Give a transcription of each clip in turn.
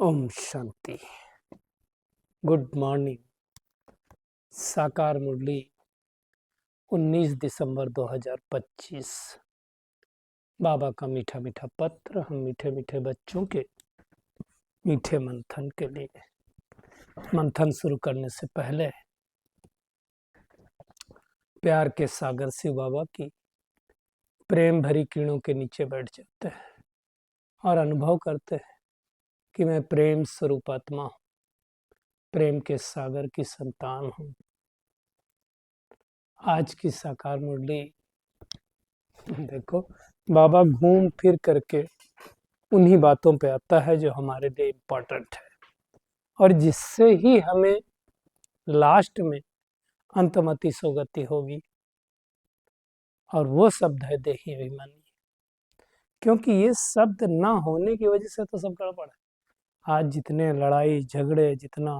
Om Shanti. Good morning. साकार मुरली 19 दिसंबर 2025। बाबा का मीठा मीठा पत्र हम मीठे मीठे बच्चों के मीठे मंथन के लिए। मंथन शुरू करने से पहले प्यार के सागर शिव बाबा की प्रेम भरी किरणों के नीचे बैठ जाते हैं और अनुभव करते हैं कि मैं प्रेम स्वरूप आत्मा हूँ, प्रेम के सागर की संतान हूँ। आज की साकार मुरली देखो, बाबा घूम फिर करके उन्हीं बातों पे आता है जो हमारे लिए इम्पोर्टेंट है और जिससे ही हमें लास्ट में अंतमति सोगति होगी, और वो शब्द है देही अभिमानी। क्योंकि ये शब्द ना होने की वजह से तो सब गड़बड़ है। आज जितने लड़ाई झगड़े, जितना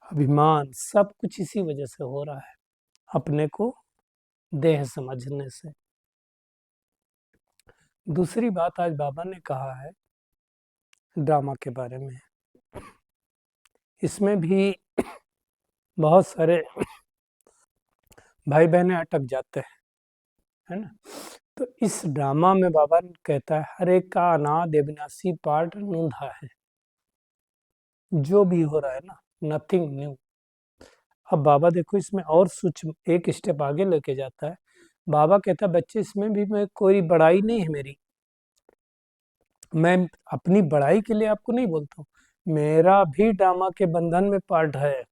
अभिमान, सब कुछ इसी वजह से हो रहा है, अपने को देह समझने से। दूसरी बात आज बाबा ने कहा है ड्रामा के बारे में। इसमें भी बहुत सारे भाई बहनें अटक जाते हैं, है ना। तो इस ड्रामा में बाबा कहता है हर एक का अनाद अविनाशी पार्ट नूंधा है। जो भी हो रहा है ना, नथिंग न्यू। अब बाबा देखो इसमें और सूक्ष्म एक स्टेप आगे लेके जाता है। बाबा कहता है बच्चे इसमें भी मैं कोई बड़ाई नहीं है मेरी, मैं अपनी बड़ाई के लिए आपको नहीं बोलता हूँ, मेरा भी ड्रामा के बंधन में पार्ट है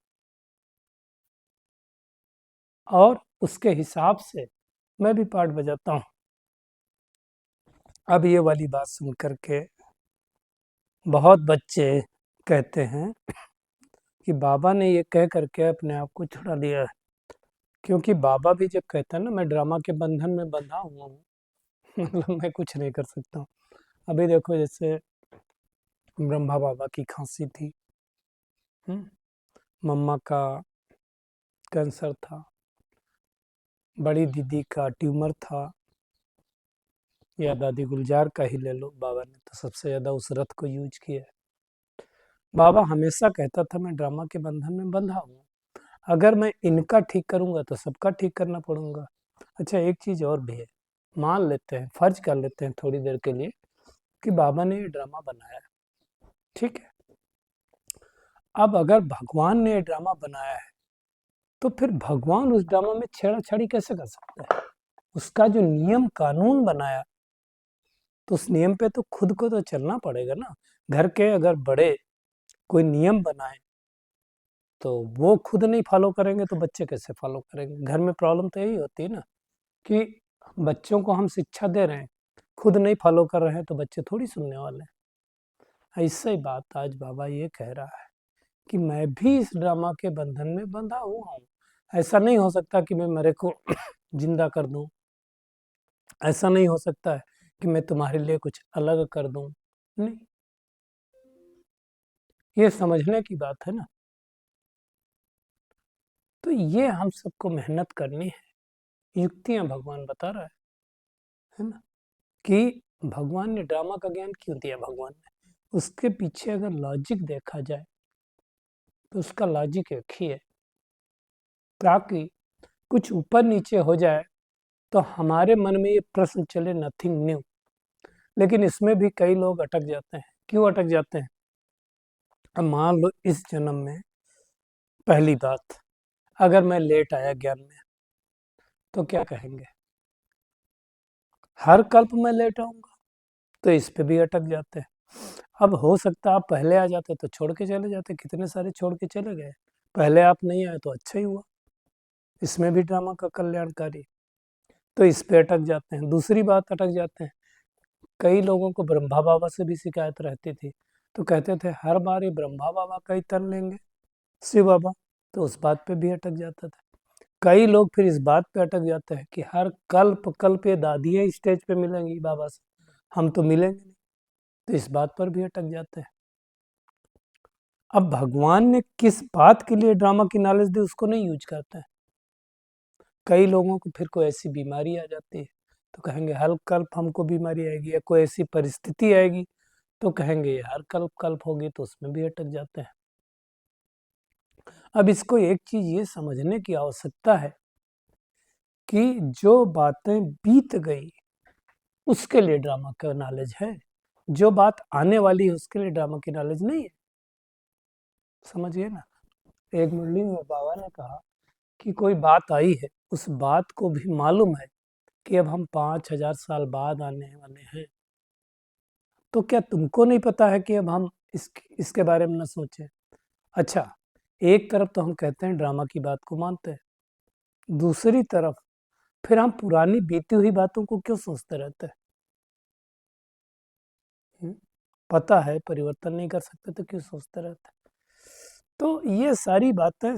और उसके हिसाब से मैं भी पार्ट बजाता हूँ। अब ये वाली बात सुन करके बहुत बच्चे कहते हैं कि बाबा ने ये कह करके अपने आप को छुड़ा लिया है। क्योंकि बाबा भी जब कहता है ना मैं ड्रामा के बंधन में बंधा हुआ हूँ, मतलब मैं कुछ नहीं कर सकता हूँ। अभी देखो जैसे ब्रह्मा बाबा की खांसी थी, मम्मा का कैंसर था, बड़ी दीदी का ट्यूमर था, या दादी गुलजार का ही ले लो, बाबा ने तो सबसे ज़्यादा उस रथ को यूज किया है। बाबा हमेशा कहता था मैं ड्रामा के बंधन में बंधा हूँ, अगर मैं इनका ठीक करूँगा तो सबका ठीक करना पड़ूंगा। अच्छा, एक चीज़ और भी है, मान लेते हैं, फर्ज कर लेते हैं थोड़ी देर के लिए कि बाबा ने ये ड्रामा बनाया है, ठीक है। अब अगर भगवान ने ये ड्रामा बनाया है तो फिर भगवान उस ड्रामा में छेड़ाछाड़ी कैसे कर सकता है? उसका जो नियम कानून बनाया तो उस नियम पे तो खुद को तो चलना पड़ेगा ना। घर के अगर बड़े कोई नियम बनाए तो वो खुद नहीं फॉलो करेंगे तो बच्चे कैसे फॉलो करेंगे? घर में प्रॉब्लम तो यही होती है ना कि बच्चों को हम शिक्षा दे रहे हैं, खुद नहीं फॉलो कर रहे हैं तो बच्चे थोड़ी सुनने वाले हैं। ऐसा ही बात आज बाबा ये कह रहा है कि मैं भी इस ड्रामा के बंधन में बंधा हुआ हूँ। ऐसा नहीं हो सकता कि मैं मेरे को जिंदा कर दूं, ऐसा नहीं हो सकता है कि मैं तुम्हारे लिए कुछ अलग कर दूं। नहीं, ये समझने की बात है ना। तो ये हम सबको मेहनत करनी है। युक्तियां भगवान बता रहा है ना, कि भगवान ने ड्रामा का ज्ञान क्यों दिया। भगवान ने उसके पीछे अगर लॉजिक देखा जाए तो उसका लॉजिक एक ही है, ताकि कुछ ऊपर नीचे हो जाए तो हमारे मन में ये प्रश्न चले नथिंग न्यू। लेकिन इसमें भी कई लोग अटक जाते हैं। क्यों अटक जाते हैं? अब मान लो इस जन्म में, पहली बात, अगर मैं लेट आया ज्ञान में तो क्या कहेंगे? हर कल्प में लेट आऊंगा, तो इस पे भी अटक जाते हैं। अब हो सकता है आप पहले आ जाते तो छोड़ के चले जाते, कितने सारे छोड़ के चले गए। पहले आप नहीं आए तो अच्छा ही हुआ, इसमें भी ड्रामा का कल्याणकारी। तो इस पे अटक जाते हैं। दूसरी बात, अटक जाते हैं, कई लोगों को ब्रह्मा बाबा से भी शिकायत रहती थी, तो कहते थे हर बार ये ब्रह्मा बाबा का ही तन लेंगे शिव बाबा, तो उस बात पे भी अटक जाता था। कई लोग फिर इस बात पे अटक जाते हैं कि हर कल्प कल्प ये दादियाँ स्टेज पे मिलेंगी बाबा से, हम तो मिलेंगे नहीं, तो इस बात पर भी अटक जाते हैं। अब भगवान ने किस बात के लिए ड्रामा की नॉलेज दी उसको नहीं यूज करते हैं। कई लोगों को फिर कोई ऐसी बीमारी आ जाती है तो कहेंगे हर कल्प हमको बीमारी आएगी, या कोई ऐसी परिस्थिति आएगी तो कहेंगे यार कल्प कल्प होगी, तो उसमें भी अटक जाते हैं। अब इसको एक चीज ये समझने की आवश्यकता है कि जो बातें बीत गई उसके लिए ड्रामा का नॉलेज है, जो बात आने वाली है उसके लिए ड्रामा की नॉलेज नहीं है। समझिए ना, एक मुरली में बाबा ने कहा कि कोई बात आई है, उस बात को भी मालूम है कि अब हम 5,000 साल बाद आने वाले हैं, तो क्या तुमको नहीं पता है कि अब हम इसके बारे में न सोचें? अच्छा, एक तरफ तो हम कहते हैं ड्रामा की बात को मानते हैं, दूसरी तरफ फिर हम पुरानी बीती हुई बातों को क्यों सोचते रहते हैं? पता है परिवर्तन नहीं कर सकते तो क्यों सोचते रहते हैं? तो ये सारी बातें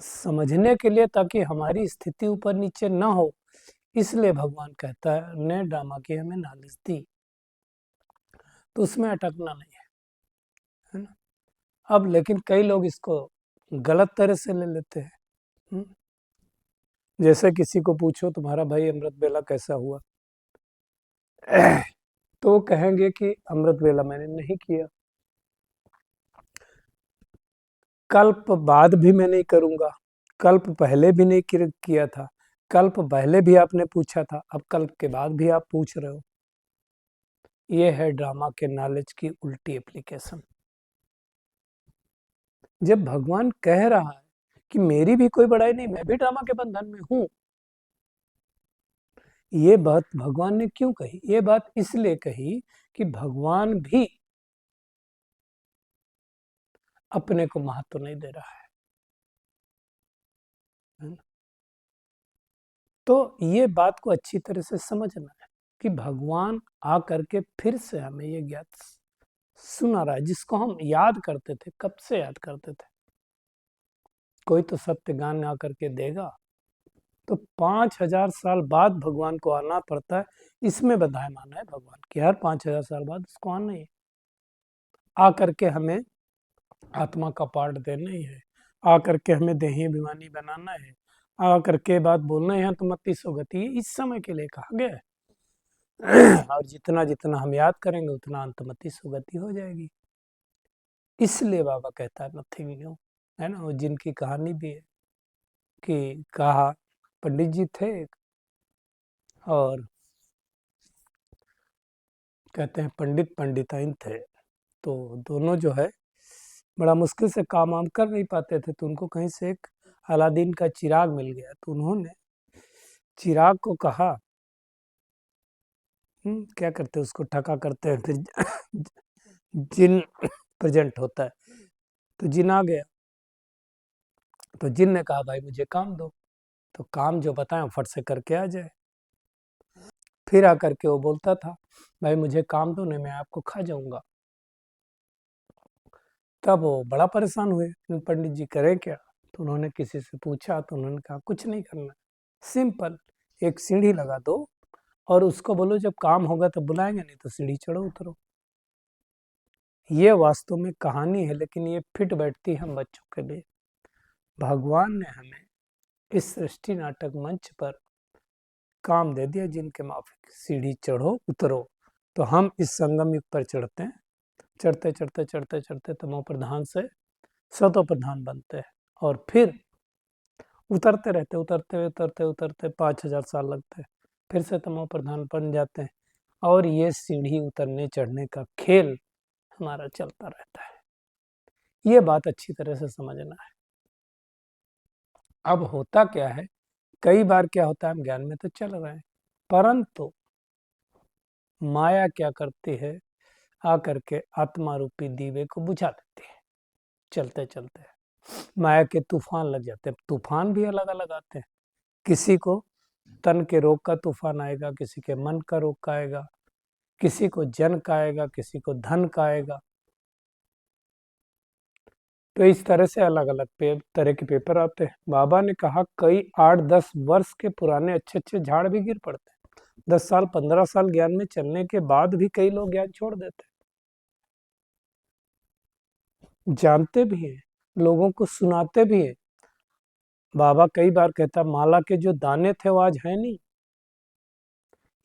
समझने के लिए, ताकि हमारी स्थिति ऊपर नीचे ना हो, इसलिए भगवान कहता है ने ड्रामा की हमें नॉलेज दी, तो उसमें अटकना नहीं है ना। अब लेकिन कई लोग इसको गलत तरह से ले लेते हैं। जैसे किसी को पूछो तुम्हारा भाई अमृत वेला कैसा हुआ, तो वो कहेंगे कि अमृत वेला मैंने नहीं किया, कल्प बाद भी मैं नहीं करूंगा, कल्प पहले भी नहीं किया था, कल्प पहले भी आपने पूछा था, अब कल्प के बाद भी आप पूछ रहे हो। ये है ड्रामा के नॉलेज की उल्टी एप्लीकेशन। जब भगवान कह रहा है कि मेरी भी कोई बड़ाई नहीं, मैं भी ड्रामा के बंधन में हूं, ये बात भगवान ने क्यों कही? ये बात इसलिए कही कि भगवान भी अपने को महत्व नहीं दे रहा है। तो ये बात को अच्छी तरह से समझना है कि भगवान आकर के फिर से हमें ये ज्ञात सुना रहा है, जिसको हम याद करते थे, कब से याद करते थे। कोई तो सत्य ज्ञान आकर के देगा, तो 5,000 साल बाद भगवान को आना पड़ता है, इसमें बधायमान है भगवान की, हर 5,000 साल बाद उसको आना ही आकर के हमें आत्मा का पाठ देना ही है, आकर के हमें देही अभिमानी बनाना है, आकर के बात बोलना है, तो मत गति इस समय के लिए कहा गया है। और जितना जितना हम याद करेंगे उतना अंतमति सुगति हो जाएगी। इसलिए बाबा कहता है नथिंग न्यू, है ना। वो जिनकी कहानी भी है कि कहा पंडित जी थे और कहते हैं पंडित पंडिताइन थे, तो दोनों जो है बड़ा मुश्किल से काम वाम कर नहीं पाते थे, तो उनको कहीं से एक अलादीन का चिराग मिल गया, तो उन्होंने चिराग को कहा क्या करते हैं उसको ठका करते हैं, फिर जिन प्रेजेंट होता है, तो जिन आ गया, तो जिन ने कहा भाई मुझे काम दो, तो काम जो बताएं फट से करके आ जाए। फिर आकर के वो बोलता था भाई मुझे काम दो, नहीं मैं आपको खा जाऊंगा। तब वो बड़ा परेशान हुए, पंडित जी करें क्या? तो उन्होंने किसी से पूछा, तो उन्होंने कहा कुछ नहीं करना, सिंपल एक सीढ़ी लगा दो और उसको बोलो जब काम होगा तो बुलाएंगे, नहीं तो सीढ़ी चढ़ो उतरो। ये वास्तव में कहानी है, लेकिन ये फिट बैठती है हम बच्चों के लिए। भगवान ने हमें इस सृष्टि नाटक मंच पर काम दे दिया, जिनके माफिक सीढ़ी चढ़ो उतरो, तो हम इस संगम युग पर चढ़ते हैं, चढ़ते चढ़ते चढ़ते चढ़ते तमो प्रधान से सतो प्रधान बनते हैं, और फिर उतरते रहते, उतरते उतरते उतरते 5,000 साल लगते हैं, फिर से तमो प्रधान बन जाते हैं, और ये सीढ़ी उतरने चढ़ने का खेल हमारा चलता रहता है। ये बात अच्छी तरह से समझना है। अब होता क्या है, कई बार क्या होता है, हम ज्ञान में तो चल रहे हैं, परंतु माया क्या करती है, आकर के आत्मा रूपी दीवे को बुझा देती है। चलते चलते माया के तूफान लग जाते हैं। तूफान भी अलग अलग आते हैं, किसी को तन के रोग का तूफान आएगा, किसी के मन का रोग का आएगा, किसी को जन का आएगा, किसी को धन का आएगा। तो इस तरह से अलग अलग तरह के पेपर आते हैं। बाबा ने कहा कई 8-10 वर्ष के पुराने अच्छे अच्छे झाड़ भी गिर पड़ते हैं, 10 साल 15 साल ज्ञान में चलने के बाद भी कई लोग ज्ञान छोड़ देते हैं, जानते भी हैं, लोगों को सुनाते भी हैं। बाबा कई बार कहता माला के जो दाने थे वो आज है नहीं,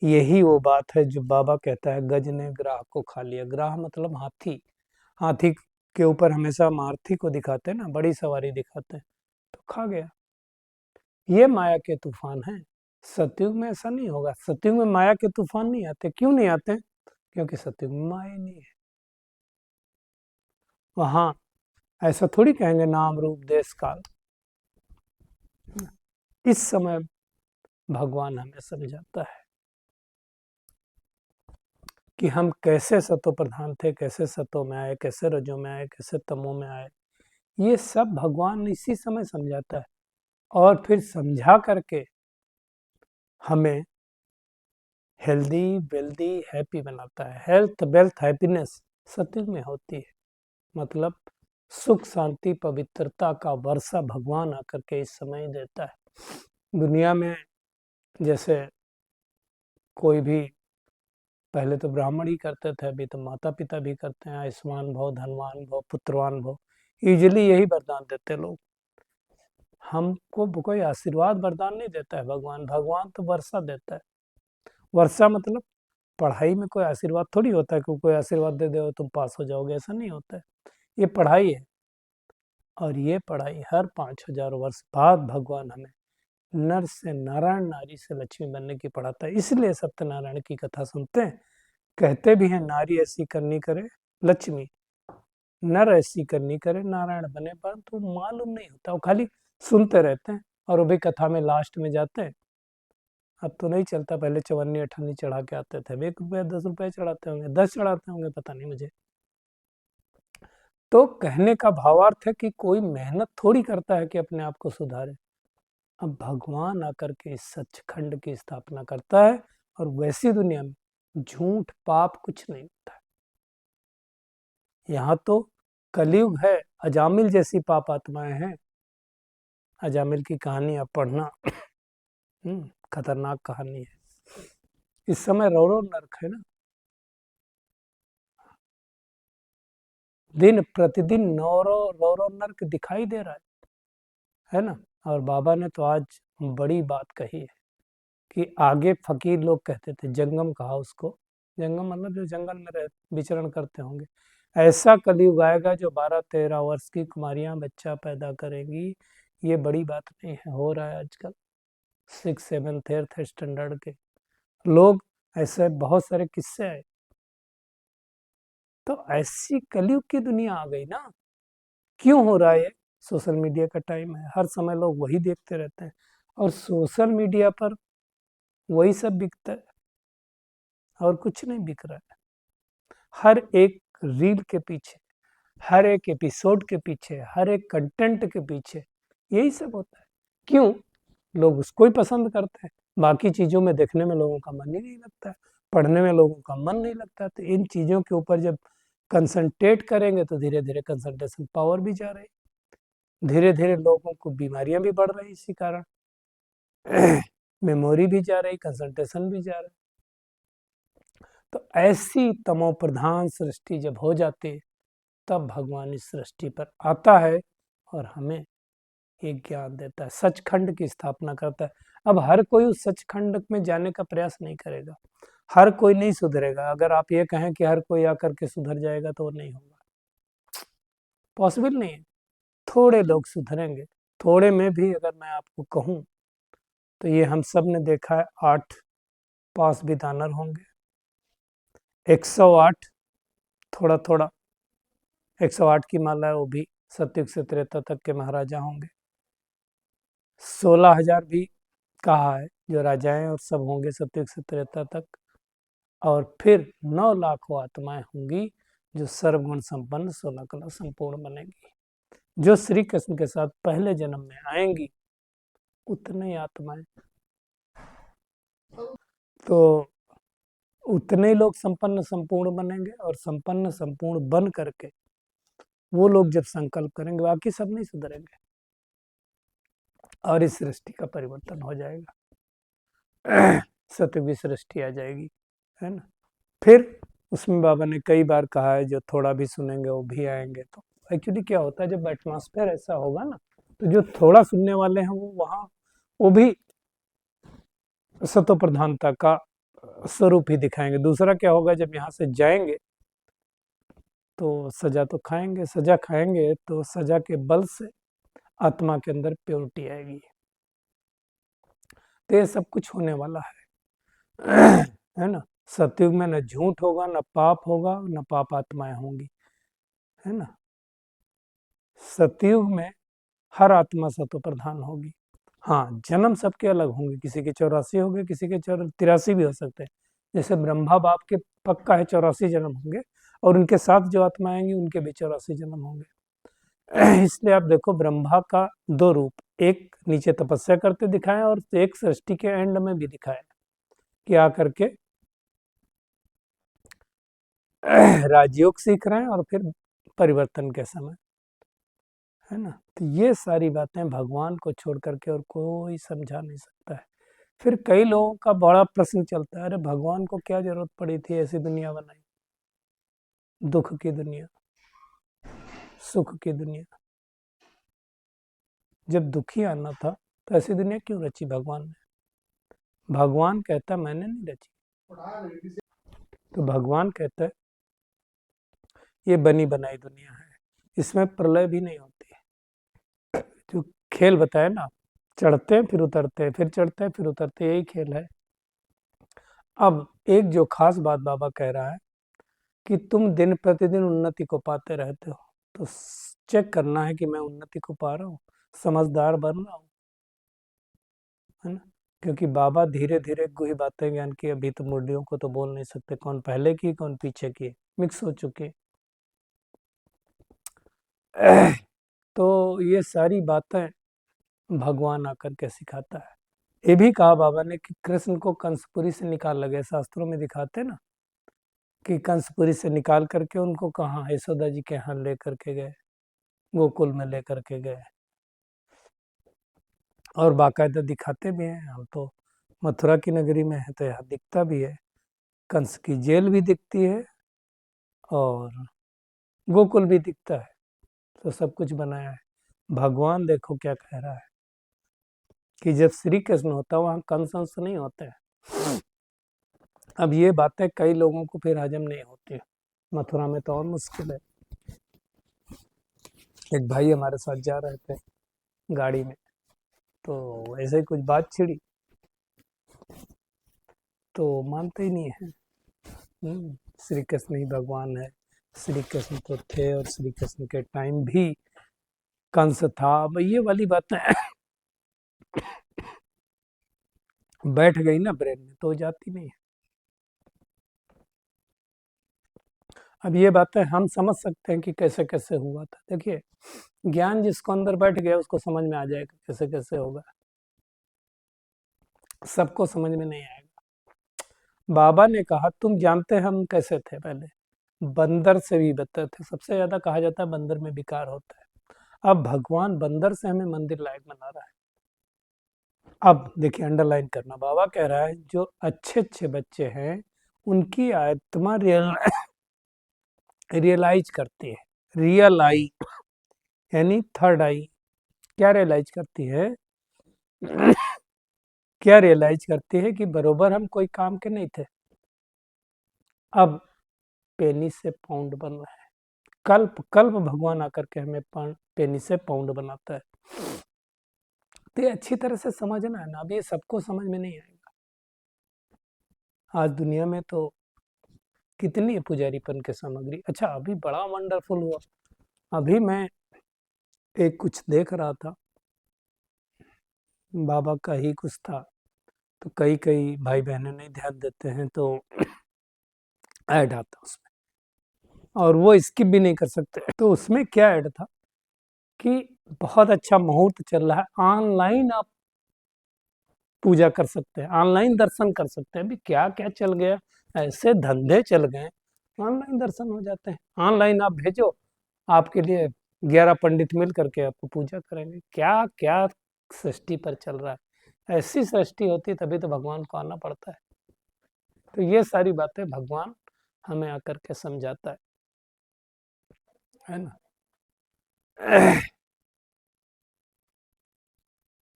यही वो बात है जो बाबा कहता है, गज ने ग्राह को खा लिया। ग्राह मतलब हाथी। हाथी के ऊपर हमेशा मारुति को दिखाते हैं ना, बड़ी सवारी दिखाते हैं, तो खा गया। ये माया के तूफान है। सतयुग में ऐसा नहीं होगा। सतयुग में माया के तूफान नहीं आते। क्यों नहीं आते? क्योंकि सतयुग में माया नहीं है। वहां ऐसा थोड़ी कहेंगे नाम रूप देश काल। इस समय भगवान हमें समझाता है कि हम कैसे सतो प्रधान थे, कैसे सतो में आए, कैसे रजो में आए, कैसे तमो में आए। ये सब भगवान इसी समय समझाता है, और फिर समझा करके हमें हेल्दी वेल्दी हैप्पी बनाता है। हेल्थ वेल्थ हैप्पीनेस सतयुग में होती है। मतलब सुख शांति पवित्रता का वर्षा भगवान आकर के इस समय देता है। दुनिया में जैसे कोई भी, पहले तो ब्राह्मण ही करते थे, अभी तो माता पिता भी करते हैं, आयुष्मान भव, धनवान भव, पुत्रवान भव, यूजली यही वरदान देते लोग। हमको कोई आशीर्वाद वरदान नहीं देता है भगवान। भगवान तो वर्षा देता है। वर्षा मतलब पढ़ाई में कोई आशीर्वाद थोड़ी होता है कि कोई आशीर्वाद दे दे तुम पास हो जाओगे, ऐसा नहीं होता है। ये पढ़ाई है, और ये पढ़ाई हर 5000 वर्ष बाद भगवान हमें नर से नारायण, नारी से लक्ष्मी बनने की पढ़ाता है। इसलिए सत्यनारायण की कथा सुनते हैं। कहते भी हैं नारी ऐसी करनी करे लक्ष्मी, नर ऐसी करनी करे नारायण बने, परंतु मालूम नहीं होता, वो खाली सुनते रहते हैं और वो भी कथा में लास्ट में जाते हैं। अब तो नहीं चलता, पहले चवन्नी अठन्नी चढ़ा के आते थे। 1 रुपया 10 रुपये चढ़ाते होंगे, 10 चढ़ाते होंगे, पता नहीं मुझे। तो कहने का भावार्थ है कि कोई मेहनत थोड़ी करता है कि अपने आप को सुधारे। अब भगवान आकर के इस सचखंड की स्थापना करता है, और वैसी दुनिया में झूठ पाप कुछ नहीं होता है। यहाँ तो कलयुग है, अजामिल जैसी पाप आत्माएं हैं। अजामिल की कहानी आप पढ़ना, खतरनाक कहानी है। इस समय रो रो नरक है ना, दिन प्रतिदिन रो रो नरक दिखाई दे रहा है ना। और बाबा ने तो आज बड़ी बात कही है कि आगे फकीर लोग कहते थे, जंगम कहा उसको, जंगम मतलब जो जंगल में रह विचरण करते होंगे, ऐसा कलयुग आएगा जो 12-13 वर्ष की कुमारियां बच्चा पैदा करेंगी। ये बड़ी बात नहीं है, हो रहा है आजकल। 6, 7, 8 स्टैंडर्ड के लोग, ऐसे बहुत सारे किस्से आए। तो ऐसी कलयुग की दुनिया आ गई ना। क्यों हो रहा है ये? सोशल मीडिया का टाइम है, हर समय लोग वही देखते रहते हैं, और सोशल मीडिया पर वही सब बिकता है, और कुछ नहीं बिक रहा है। हर एक रील के पीछे, हर एक एपिसोड के पीछे, हर एक कंटेंट के पीछे यही सब होता है। क्यों? लोग उसको ही पसंद करते हैं। बाकी चीजों में देखने में लोगों का मन ही नहीं लगता है, पढ़ने में लोगों का मन नहीं लगता है। तो इन चीजों के ऊपर जब कंसंट्रेट करेंगे तो धीरे धीरे कंसंट्रेशन पावर भी जा रही, धीरे धीरे लोगों को बीमारियां भी बढ़ रही इसी कारण। मेमोरी भी जा रही, कंसंट्रेशन भी जा रहा है। तो ऐसी तमो प्रधान सृष्टि जब हो जाती है, तब भगवान इस सृष्टि पर आता है और हमें एक ज्ञान देता है, सचखंड की स्थापना करता है। अब हर कोई उस सचखंड में जाने का प्रयास नहीं करेगा, हर कोई नहीं सुधरेगा। अगर आप ये कहें कि हर कोई आकर के सुधर जाएगा तो वो नहीं होगा, पॉसिबल नहीं है। थोड़े लोग सुधरेंगे। थोड़े में भी अगर मैं आपको कहूँ तो ये हम सब ने देखा है, 8 पास विदानर होंगे, 108 थोड़ा थोड़ा 108 की माला है, वो भी सतयुग से त्रेता तक के महाराजा होंगे। 16,000 भी कहा है जो राजाएं और सब होंगे सतयुग से त्रेता तक। और फिर 9 लाख वो आत्माएं होंगी जो सर्वगुण संपन्न 16 कला संपूर्ण बनेगी, जो श्री कृष्ण के साथ पहले जन्म में आएंगी। उतने आत्माएं, तो उतने लोग संपन्न संपूर्ण बनेंगे, और संपन्न संपूर्ण बन करके वो लोग जब संकल्प करेंगे, बाकी सब नहीं सुधरेंगे, और इस सृष्टि का परिवर्तन हो जाएगा। सतयुगी सृष्टि आ जाएगी, है ना। फिर उसमें बाबा ने कई बार कहा है जो थोड़ा भी सुनेंगे वो भी आएंगे। तो एक्चुअली क्या होता है, जब एटमॉस्फेयर ऐसा होगा ना, तो जो थोड़ा सुनने वाले हैं वो वहाँ, वो भी सतो प्रधानता का स्वरूप ही दिखाएंगे। दूसरा क्या होगा, जब यहाँ से जाएंगे तो सजा तो खाएंगे, सजा खाएंगे तो सजा के बल से आत्मा के अंदर प्योरिटी आएगी। तो ये सब कुछ होने वाला है ना। सतयुग में न झूठ होगा, न पाप होगा, न पाप आत्माएं होंगी, है ना। सतयुग में हर आत्मा सतो प्रधान होगी। हाँ, जन्म सबके अलग होंगे, किसी के 84 होंगे, किसी के 83 भी हो सकते हैं। जैसे ब्रह्मा बाप के पक्का है 84 जन्म होंगे, और उनके साथ जो आत्मा आएंगी उनके भी 84 जन्म होंगे। इसलिए आप देखो, ब्रह्मा का दो रूप, एक नीचे तपस्या करते दिखाए और एक सृष्टि के एंड में भी दिखाए कि आकर के राजयोग सीख रहे हैं और फिर परिवर्तन के समय, है ना। तो ये सारी बातें भगवान को छोड़ करके और कोई समझा नहीं सकता है। फिर कई लोगों का बड़ा प्रश्न चलता है, अरे भगवान को क्या जरूरत पड़ी थी ऐसी दुनिया बनाई, दुख की दुनिया, सुख की दुनिया। जब दुखी आना था तो ऐसी दुनिया क्यों रची भगवान ने? भगवान कहता मैंने नहीं रची। तो भगवान कहता है ये बनी बनाई दुनिया है, इसमें प्रलय भी नहीं होती है। जो खेल बताए ना, चढ़ते हैं फिर उतरते हैं, फिर चढ़ते हैं फिर उतरते हैं, यही खेल है। अब एक जो खास बात बाबा कह रहा है कि तुम दिन प्रतिदिन उन्नति को पाते रहते हो, तो चेक करना है कि मैं उन्नति को पा रहा हूँ, समझदार बन रहा हूँ, है ना। क्योंकि बाबा धीरे धीरे गुही बातें ज्ञान की, अभी तो मुरलियों को तो बोल नहीं सकते, कौन पहले की कौन पीछे की, मिक्स हो चुके। तो ये सारी बातें भगवान आकर के सिखाता है। ये भी कहा बाबा ने कि कृष्ण को कंसपुरी से निकाल लगे, शास्त्रों में दिखाते ना कि कंसपुरी से निकाल करके उनको कहाँ यशोदा जी के यहाँ ले करके गए, गोकुल में ले करके गए, और बाकायदा दिखाते भी हैं। हम तो मथुरा की नगरी में है तो यहाँ दिखता भी है, कंस की जेल भी दिखती है और गोकुल भी दिखता है, तो सब कुछ बनाया है। भगवान देखो क्या कह रहा है कि जब श्री कृष्ण होता है वहाँ कंस अंश नहीं होते हैं। अब ये बातें कई लोगों को फिर हजम नहीं होती, मथुरा में तो और मुश्किल है। एक भाई हमारे साथ जा रहे थे गाड़ी में, तो ऐसे ही कुछ बात छिड़ी, तो मानते ही नहीं है। श्री कृष्ण ही भगवान है, श्री कृष्ण तो थे और श्री कृष्ण के टाइम भी कंस था। अब ये वाली बातें बैठ गई ना ब्रेन में तो जाती नहीं है। अब ये बातें हम समझ सकते हैं कि कैसे कैसे हुआ था। देखिए, ज्ञान जिसको अंदर बैठ गया उसको समझ में आ जाएगा कैसे कैसे होगा, सबको समझ में नहीं आएगा। बाबा ने कहा तुम जानते हैं हम कैसे थे पहले, बंदर से भी बदतर थे। सबसे ज्यादा कहा जाता है बंदर में विकार होता है। अब भगवान बंदर से हमें मंदिर लायक बना रहा है। अब देखिए, अंडरलाइन करना, बाबा कह रहा है जो अच्छे अच्छे बच्चे हैं उनकी आत्मा रियलाइज करती है। रियल आई यानी थर्ड आई क्या रियलाइज करती है? क्या रियलाइज करती है कि बरोबर हम कोई काम के नहीं थे, अब पेनी से पाउंड बन रहा है। कल्प कल्प भगवान आकर के हमें पेनी से पाउंड बनाता है। तो ये अच्छी तरह से समझना है ना, अब ये सबको समझ में नहीं आएगा। आज दुनिया में तो कितनी है पुजारीपन के सामग्री। अच्छा, अभी बड़ा वंडरफुल हुआ, अभी मैं एक कुछ देख रहा था, बाबा का ही कुछ था, तो कई कई भाई बहनें नहीं ध्यान देते हैं तो ऐड आता उसमें, और वो स्किप भी नहीं कर सकते। तो उसमें क्या ऐड था कि बहुत अच्छा मुहूर्त चल रहा है, ऑनलाइन आप पूजा कर सकते हैं, ऑनलाइन दर्शन कर सकते हैं। अभी क्या क्या चल गया, ऐसे धंधे चल गए, ऑनलाइन दर्शन हो जाते हैं। ऑनलाइन आप भेजो, आपके लिए 11 पंडित मिल करके आपको पूजा करेंगे। क्या क्या सृष्टि पर चल रहा है। ऐसी सृष्टि होती तभी तो भगवान को आना पड़ता है। तो ये सारी बातें भगवान हमें आकर के समझाता है ना।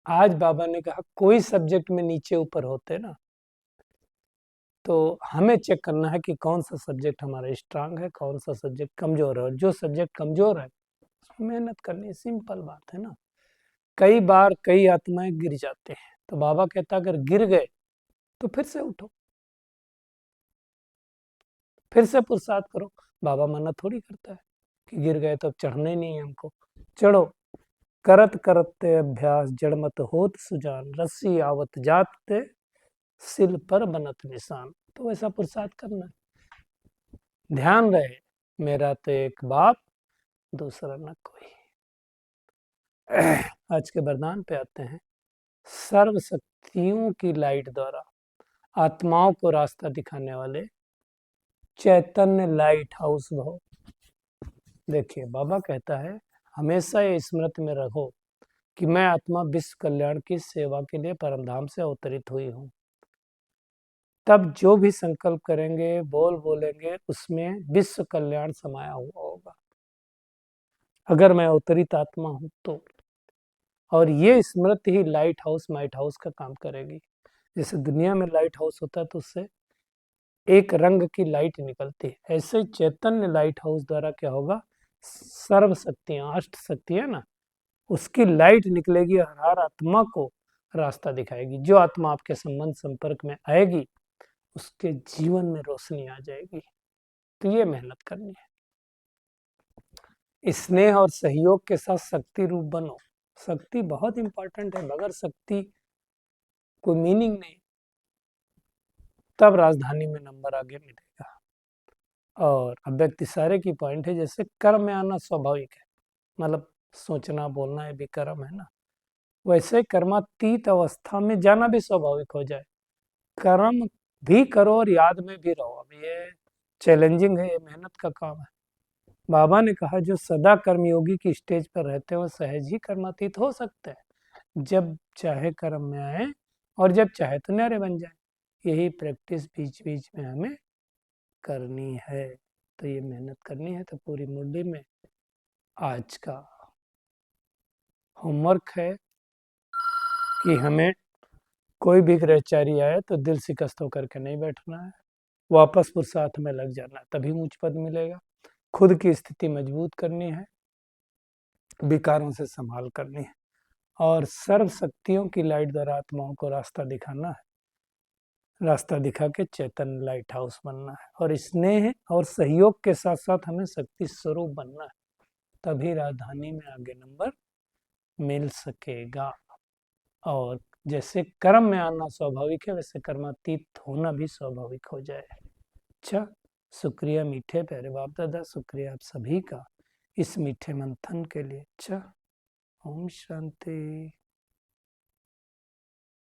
आज बाबा ने कहा कोई सब्जेक्ट में नीचे ऊपर होते ना तो हमें चेक करना है कि कौन सा सब्जेक्ट हमारा स्ट्रांग है, कौन सा सब्जेक्ट कमजोर है, और जो सब्जेक्ट कमजोर है उसमें मेहनत करनी है। सिंपल बात है ना। कई बार कई आत्माएं गिर जाते हैं, तो बाबा कहता अगर गिर गए तो फिर से उठो, फिर से पुरुषार्थ करो। बाबा मना थोड़ी करता है कि गिर गए तो अब चढ़ना ही नहीं है हमको। चढ़ो, करत करते अभ्यास जड़ मत होत सुजान, रस्सी आवत जाते सिल पर बनत निशान। तो वैसा पुरुषार्थ करना है। ध्यान रहे, मेरा तो एक बाप, दूसरा न कोई। आज के वरदान पे आते हैं। सर्व शक्तियों की लाइट द्वारा आत्माओं को रास्ता दिखाने वाले चैतन्य लाइट हाउस भव। देखिए, बाबा कहता है हमेशा ये स्मृति में रखो कि मैं आत्मा विश्व कल्याण की सेवा के लिए परमधाम से अवतरित हुई हूँ। तब जो भी संकल्प करेंगे, बोलेंगे, उसमें विश्व कल्याण समाया हुआ होगा, अगर मैं अवतरित आत्मा हूं तो। और ये स्मृति ही लाइट हाउस माइट हाउस का काम करेगी। जैसे दुनिया में लाइट हाउस होता है तो उससे एक रंग की लाइट निकलती है, ऐसे चैतन्य लाइट हाउस द्वारा क्या होगा, सर्व शक्तियां, अष्ट शक्तियां ना, उसकी लाइट निकलेगी और हर आत्मा को रास्ता दिखाएगी। जो आत्मा आपके संबंध संपर्क में आएगी उसके जीवन में रोशनी आ जाएगी। तो ये मेहनत करनी है। स्नेह और सहयोग के साथ शक्ति रूप बनो। शक्ति बहुत इंपॉर्टेंट है, बगैर शक्ति कोई मीनिंग नहीं। तब राजधानी में नंबर आगे मिलेगा। और अव्यक्त इशारे की पॉइंट है, जैसे कर्म में आना स्वाभाविक है, मतलब सोचना बोलना ये भी कर्म है ना, वैसे कर्मातीत अवस्था में जाना भी स्वाभाविक हो जाए। कर्म भी करो और याद में भी रहो। अब ये चैलेंजिंग है, ये मेहनत का काम है। बाबा ने कहा जो सदा कर्मयोगी की स्टेज पर रहते हैं वो सहज ही कर्मातीत हो सकते हैं, जब चाहे कर्म में आए और जब चाहे तो न्यारे बन जाए। यही प्रैक्टिस बीच बीच में हमें करनी है। तो ये मेहनत करनी है। तो पूरी मुंडी में आज का होमवर्क है कि हमें कोई भी ग्रहचारी आए तो दिल शिकस्त होकर के नहीं बैठना है, वापस पुरुषार्थ में लग जाना है, तभी ऊंच पद मिलेगा। खुद की स्थिति मजबूत करनी है, विकारों से संभाल करनी है, और सर्व शक्तियों की लाइट द्वारा आत्माओं को रास्ता दिखाना है। रास्ता दिखा के चैतन्य लाइट हाउस बनना है, और स्नेह और सहयोग के साथ साथ हमें शक्ति स्वरूप बनना है। तभी राजधानी में आगे नंबर मिल सकेगा। और जैसे कर्म में आना स्वाभाविक है, वैसे कर्मातीत होना भी स्वाभाविक हो जाए। अच्छा, शुक्रिया मीठे प्यारे बाप दादा, शुक्रिया आप सभी का इस मीठे मंथन के लिए। अच्छा, ओम शांति।